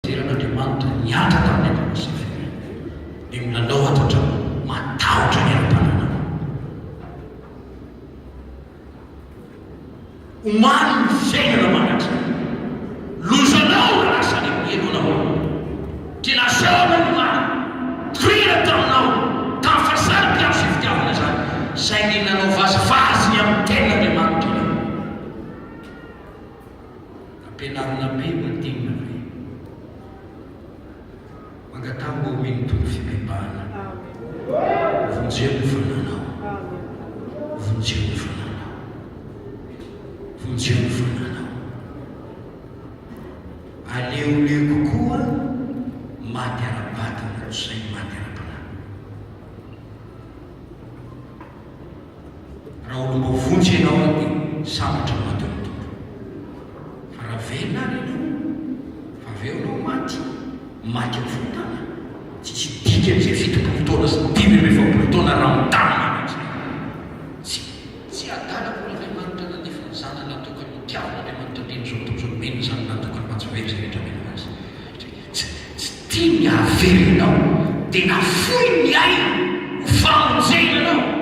teran'Andriamanitra niatra tamin'ny Adamasefera dia milalao atatra matahotra ny ara-pananao. Omaly ny fiainana manatra lozanao na lasa lehibenonao tena saona ny mary toera taminao tamin'ny fahasalam-piano sy fitiavana zany zay ny nanao vazivazy ny amin'ny tenin'Andriamanitra ilay ampianarina be matinina be mangatao omeny tombo fipepahana vonjeo ny fananao vonjeo ny fananao vonjeo ny fananao aleoleo kokoa maty ara-batana zay maty ara-panana. Raha olombo vonjy ianao ady sambatra maty amin'ny tombo fa raha velona ary ianao fa aveo anao maty maty amin'ny fontana tsy dika am'izay fitopolo taona sy dimy am'efapolo taona raha mitana tsy adalako n'Andriamanitra nanefa ny zana natokany mitiavan'Andriamanitra teny zao tontolo mena zany natokany mahatsively zay rehetra mena azy tsy tia mihavelonao tena foy ny aina ho famonjenanao